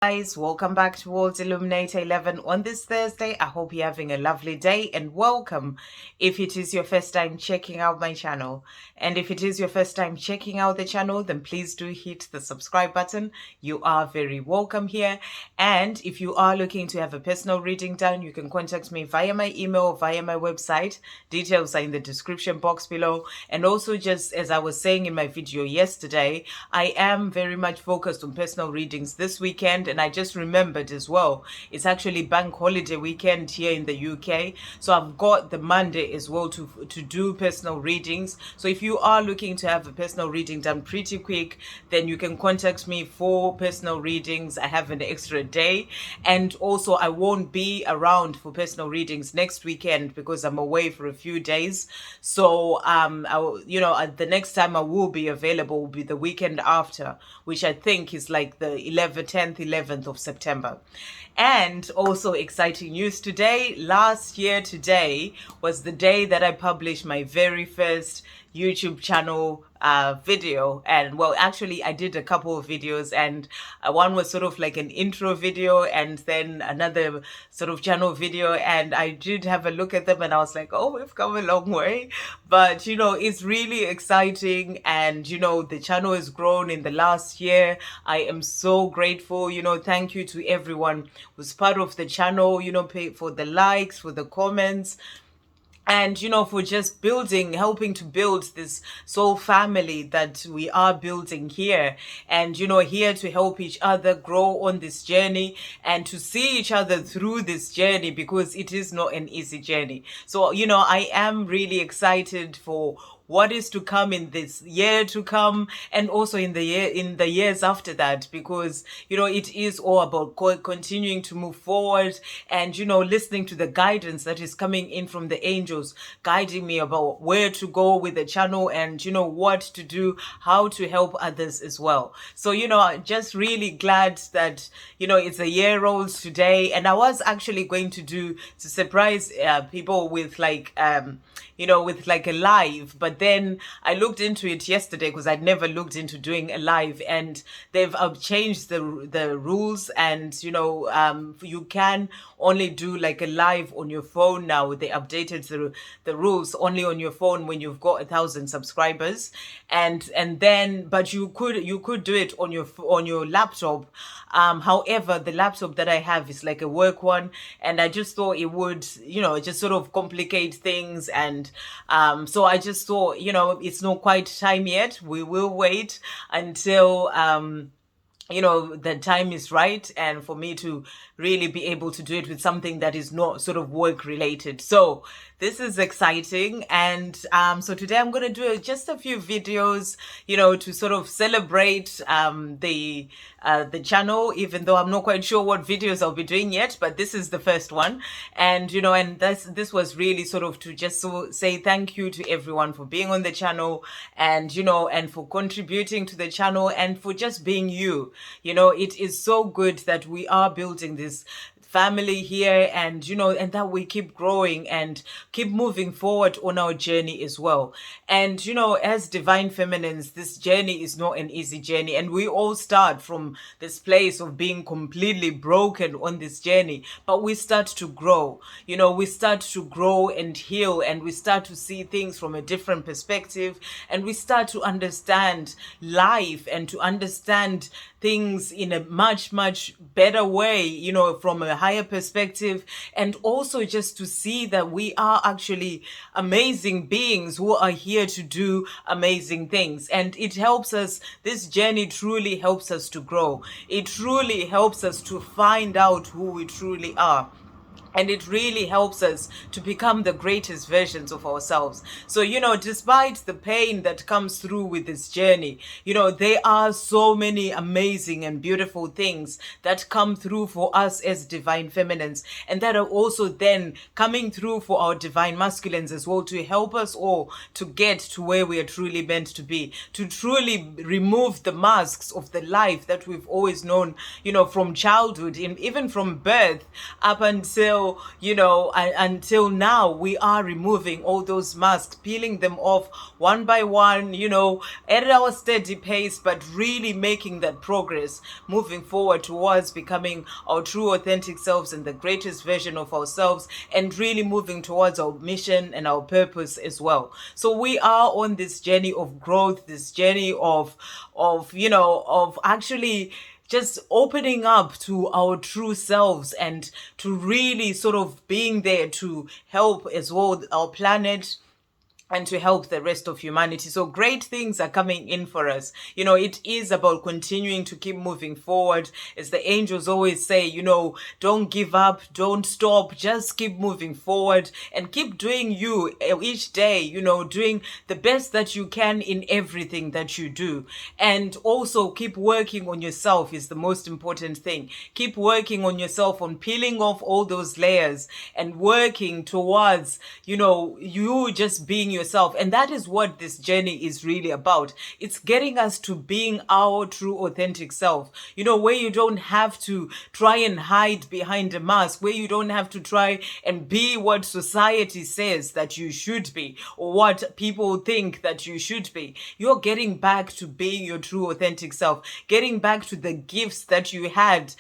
Guys, welcome back to World Illuminator 11 on this Thursday. I hope you're having a lovely day and welcome if it is your first time checking out my channel. And if it is your first time checking out the channel, then please do hit the subscribe button. You are very welcome here. And if you are looking to have a personal reading done, you can contact me via my email or via my website. Details are in the description box below. And also, just as I was saying in my video yesterday, I am very much focused on personal readings this weekend. And I just remembered as well, it's actually bank holiday weekend here in the UK. So I've got the Monday as well to do personal readings. So if you are looking to have a personal reading done pretty quick, then you can contact me for personal readings. I have an extra day. And also I won't be around for personal readings next weekend because I'm away for a few days. So the next time I will be available will be the weekend after, which I think is like the 11th of September. And also exciting news today. Last year today was the day that I published my very first YouTube channel video. And well, actually I did a couple of videos, and one was sort of like an intro video and then another sort of channel video, and I did have a look at them and I was like, oh, we've come a long way. But it's really exciting, and the channel has grown in the last year. I am so grateful. Thank you to everyone who's part of the channel, for the likes, for the comments, and for just helping to build this soul family that we are building here, and here to help each other grow on this journey and to see each other through this journey, because it is not an easy journey. So I am really excited for what is to come in this year to come, and also in the years after that, because it is all about continuing to move forward and listening to the guidance that is coming in from the angels, guiding me about where to go with the channel and what to do, how to help others as well. So just really glad that it's a year old today, and I was actually going to surprise people with like with like a live, but then I looked into it yesterday because I'd never looked into doing a live, and they've changed the rules, and you can only do like a live on your phone now. They updated the rules only on your phone when you've got 1,000 subscribers, and then but you could do it on your laptop. However, the laptop that I have is like a work one, and I just thought it would just sort of complicate things, and so I just thought it's not quite time yet. We will wait until the time is right, and for me to really be able to do it with something that is not sort of work related. So this is exciting. And so today I'm going to do just a few videos to sort of celebrate the channel, even though I'm not quite sure what videos I'll be doing yet, but this is the first one. And and this was really sort of to just say thank you to everyone for being on the channel, and and for contributing to the channel, and for just being you. It is so good that we are building this family here, and and that we keep growing and keep moving forward on our journey as well. And as divine feminines, this journey is not an easy journey, and we all start from this place of being completely broken on this journey, but we start to grow. We start to grow and heal, and we start to see things from a different perspective, and we start to understand life and to understand things in a much better way, from a higher perspective, and also just to see that we are actually amazing beings who are here to do amazing things. And it helps us, this journey truly helps us to grow. It truly helps us to find out who we truly are. And it really helps us to become the greatest versions of ourselves. So, despite the pain that comes through with this journey, there are so many amazing and beautiful things that come through for us as divine feminines, and that are also then coming through for our divine masculines as well, to help us all to get to where we are truly meant to be, to truly remove the masks of the life that we've always known, from childhood, even from birth up until until now, we are removing all those masks, peeling them off one by one, at our steady pace, but really making that progress, moving forward towards becoming our true authentic selves and the greatest version of ourselves, and really moving towards our mission and our purpose as well. So we are on this journey of growth, this journey of actually just opening up to our true selves and to really sort of being there to help as well our planet and to help the rest of humanity. So great things are coming in for us. It is about continuing to keep moving forward. As the angels always say, don't give up, don't stop, just keep moving forward and keep doing you each day, doing the best that you can in everything that you do. And also keep working on yourself is the most important thing. Keep working on yourself, on peeling off all those layers and working towards, you just being yourself. And that is what this journey is really about. It's getting us to being our true authentic self, where you don't have to try and hide behind a mask, where you don't have to try and be what society says that you should be or what people think that you should be. You're getting back to being your true authentic self, getting back to the gifts that you had,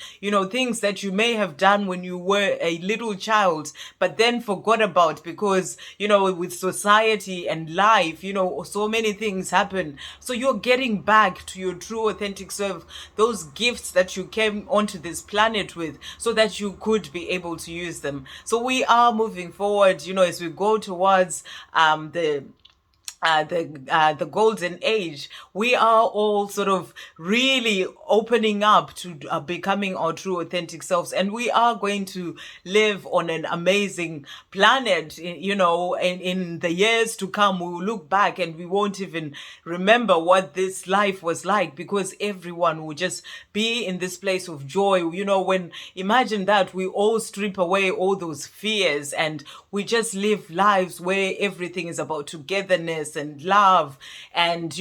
things that you may have done when you were a little child, but then forgot about because, with society and life, so many things happen. So you're getting back to your true authentic self, those gifts that you came onto this planet with, so that you could be able to use them. So we are moving forward, as we go towards the golden age. We are all sort of really opening up to becoming our true authentic selves, and we are going to live on an amazing planet. In the years to come, we will look back and we won't even remember what this life was like, because everyone will just be in this place of joy. When imagine that we all strip away all those fears and we just live lives where everything is about togetherness and love and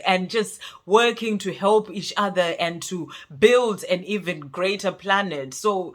and just working to help each other and to build an even greater planet. So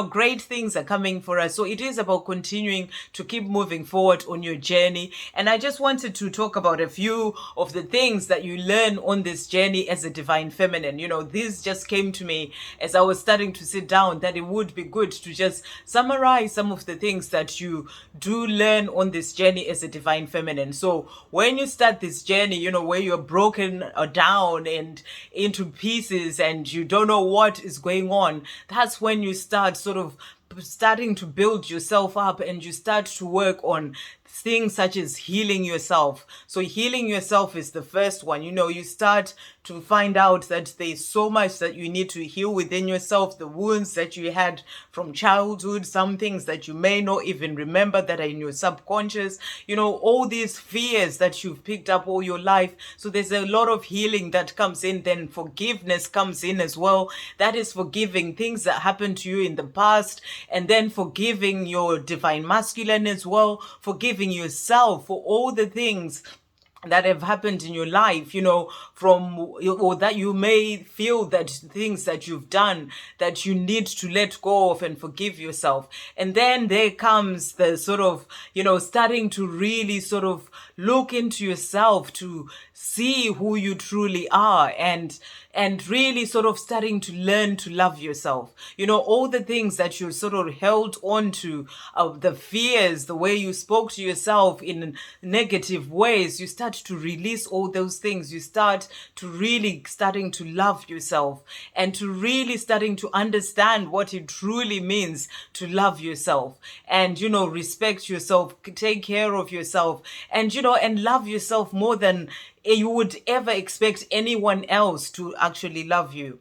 great things are coming for us. So it is about continuing to keep moving forward on your journey. And I just wanted to talk about a few of the things that you learn on this journey as a divine feminine. This just came to me as I was starting to sit down, that it would be good to just summarize some of the things that you do learn on this journey as a divine feminine. So when you start this journey, where you're broken down and into pieces and you don't know what is going on, that's when you start sort of starting to build yourself up and you start to work on things such as healing yourself. So healing yourself is the first one. You start to find out that there's so much that you need to heal within yourself, the wounds that you had from childhood, some things that you may not even remember that are in your subconscious, all these fears that you've picked up all your life. So there's a lot of healing that comes in. Then forgiveness comes in as well. That is forgiving things that happened to you in the past, and then forgiving your divine masculine as well, forgiving yourself for all the things that have happened in your life, or that you may feel that things that you've done that you need to let go of and forgive yourself. And then there comes the sort of, starting to really sort of look into yourself to see who you truly are, and really sort of starting to learn to love yourself. All the things that you sort of held on to, the fears, the way you spoke to yourself in negative ways, you start to release all those things. You start to really starting to love yourself and to really starting to understand what it truly means to love yourself and, respect yourself, take care of yourself, and, and love yourself more than you would ever expect anyone else to actually love you.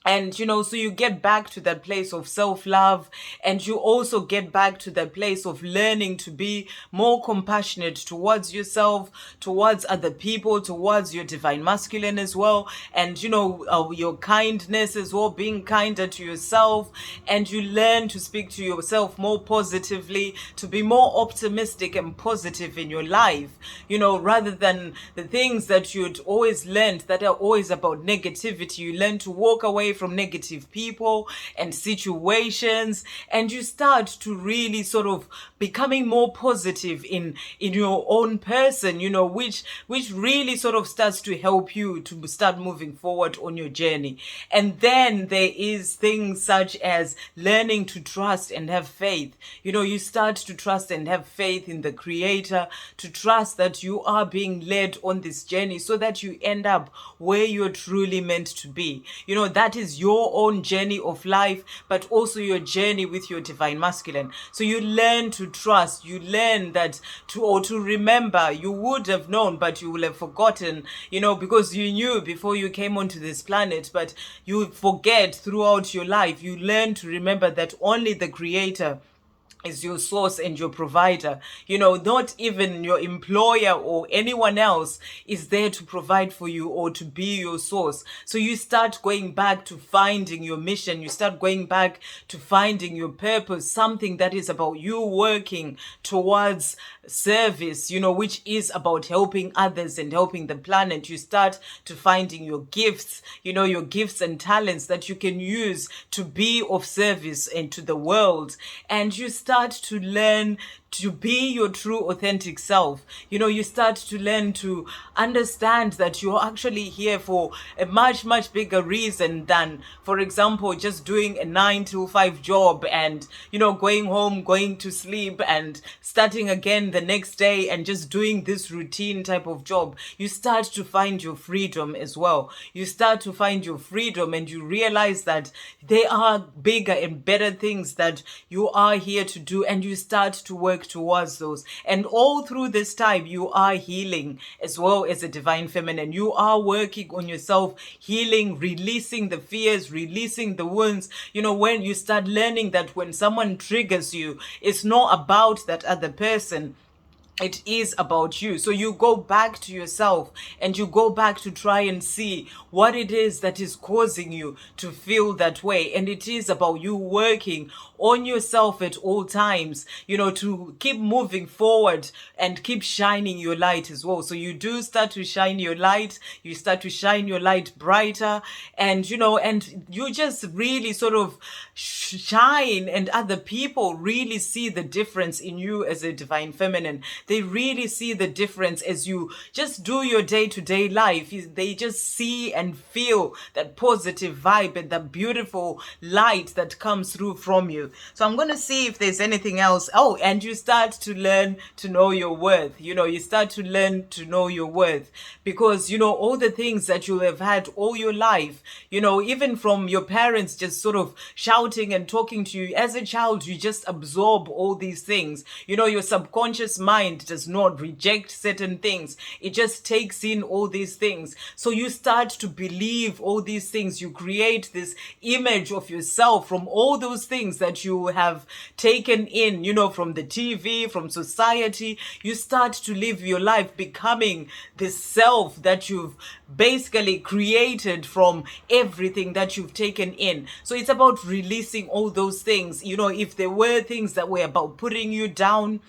And, so you get back to that place of self-love, and you also get back to that place of learning to be more compassionate towards yourself, towards other people, towards your divine masculine as well. And, your kindness as well, being kinder to yourself. And you learn to speak to yourself more positively, to be more optimistic and positive in your life, rather than the things that you'd always learned that are always about negativity. You learn to walk away from negative people and situations, and you start to really sort of becoming more positive in your own person, which really sort of starts to help you to start moving forward on your journey. And then there is things such as learning to trust and have faith. You start to trust and have faith in the Creator, to trust that you are being led on this journey so that you end up where you're truly meant to be. That is your own journey of life, but also your journey with your divine masculine. So you learn to trust, you learn that to remember. You would have known, but you will have forgotten, because you knew before you came onto this planet, but you forget throughout your life. You learn to remember that only the Creator is your source and your provider. Not even your employer or anyone else is there to provide for you or to be your source. So you start going back to finding your mission. You start going back to finding your purpose, something that is about you working towards service, which is about helping others and helping the planet. You start to finding your gifts, your gifts and talents that you can use to be of service and to the world. And you start to learn to be your true authentic self. You start to learn to understand that you're actually here for a much, much bigger reason than, for example, just doing a 9 to 5 job and, going home, going to sleep and starting again the next day and just doing this routine type of job. You start to find your freedom as well. You start to find your freedom and you realize that there are bigger and better things that you are here to do, and you start to work towards those. And all through this time, you are healing as well as a divine feminine. You are working on yourself, healing, releasing the fears, releasing the wounds. When you start learning that when someone triggers you, it's not about that other person, it is about you. So you go back to yourself and you go back to try and see what it is that is causing you to feel that way. And it is about you working on yourself at all times, to keep moving forward and keep shining your light as well. So you do start to shine your light, you start to shine your light brighter, and and you just really sort of shine, and other people really see the difference in you as a divine feminine. They really see the difference as you just do your day-to-day life. They just see and feel that positive vibe and the beautiful light that comes through from you. So I'm going to see if there's anything else. Oh, and you start to learn to know your worth. You start to learn to know your worth because, all the things that you have had all your life, even from your parents just sort of shouting and talking to you as a child, you just absorb all these things. Your subconscious mind does not reject certain things. It just takes in all these things. So you start to believe all these things. You create this image of yourself from all those things that you have taken in, from the TV, from society. You start to live your life becoming this self that you've basically created from everything that you've taken in. So it's about releasing all those things. If there were things that were about putting you down,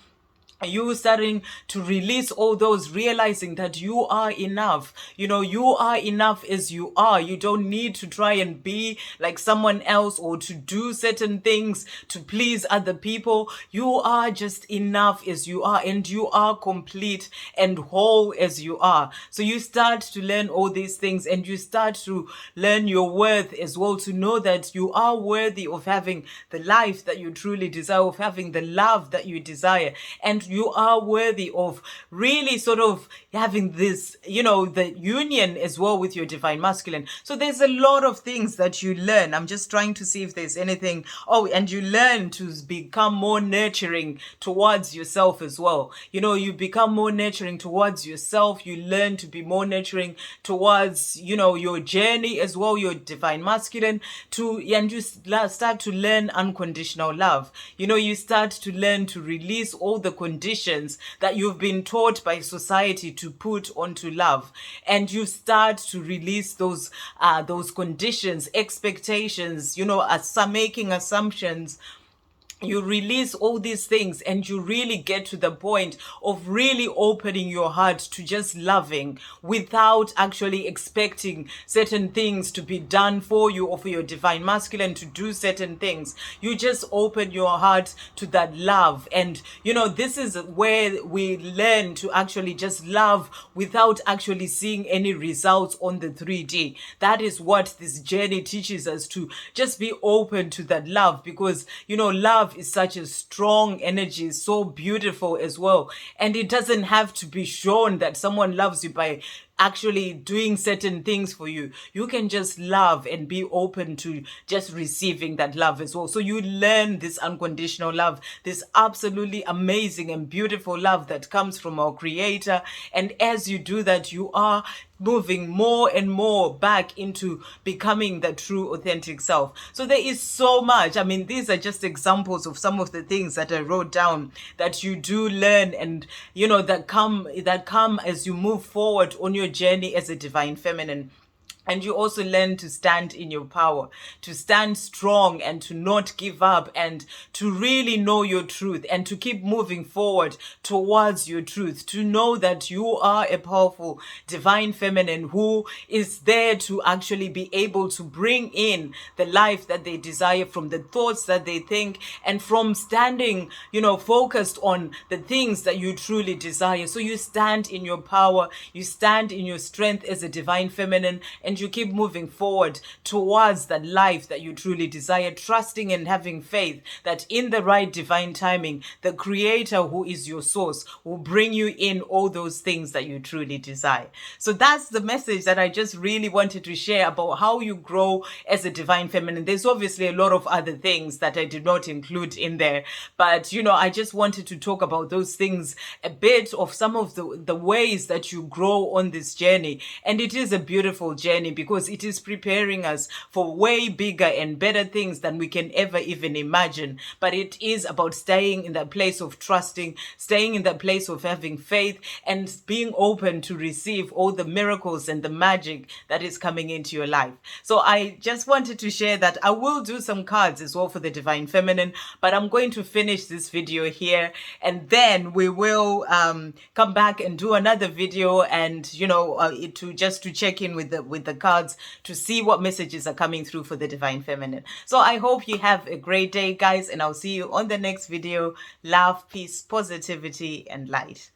you starting to release all those, realizing that you are enough. You are enough as you are. You don't need to try and be like someone else or to do certain things to please other people. You are just enough as you are, and you are complete and whole as you are. So you start to learn all these things, and you start to learn your worth as well, to know that you are worthy of having the life that you truly desire, of having the love that you desire, and you are worthy of really sort of having this, the union as well with your divine masculine. So there's a lot of things that you learn. I'm just trying to see if there's anything. Oh, and you learn to become more nurturing towards yourself as well. You become more nurturing towards yourself. You learn to be more nurturing towards, your journey as well, your divine masculine, and you start to learn unconditional love. You start to learn to release all the conditions that you've been taught by society to put onto love, and you start to release those conditions, expectations, making assumptions you release all these things and you really get to the point of really opening your heart to just loving without actually expecting certain things to be done for you or for your divine masculine to do certain things. You just open your heart to that love. And this is where we learn to actually just love without actually seeing any results on the 3D. That is what this journey teaches us, to just be open to that love, because love is such a strong energy, so beautiful as well. And it doesn't have to be shown that someone loves you by actually doing certain things for you. You can just love and be open to just receiving that love as well. So you learn this unconditional love, this absolutely amazing and beautiful love that comes from our Creator. And as you do that, you are moving more and more back into becoming the true authentic self. So there is so much. I mean, these are just examples of some of the things that I wrote down that you do learn, and that come as you move forward on your journey as a divine feminine. And you also learn to stand in your power, to stand strong and to not give up, and to really know your truth and to keep moving forward towards your truth, to know that you are a powerful divine feminine who is there to actually be able to bring in the life that they desire from the thoughts that they think, and from standing, focused on the things that you truly desire. So you stand in your power, you stand in your strength as a divine feminine, and you keep moving forward towards that life that you truly desire, trusting and having faith that in the right divine timing, the Creator, who is your source, will bring you in all those things that you truly desire. So that's the message that I just really wanted to share about how you grow as a divine feminine. There's obviously a lot of other things that I did not include in there, but I just wanted to talk about those things, a bit of some of the ways that you grow on this journey. And it is a beautiful journey, because it is preparing us for way bigger and better things than we can ever even imagine. But it is about staying in that place of trusting, staying in that place of having faith, and being open to receive all the miracles and the magic that is coming into your life. So I just wanted to share that. I will do some cards as well for the divine feminine, but I'm going to finish this video here, and then we will come back and do another video, and to check in with the cards to see what messages are coming through for the divine feminine. So I hope you have a great day, guys, and I'll see you on the next video. Love, peace, positivity, and light.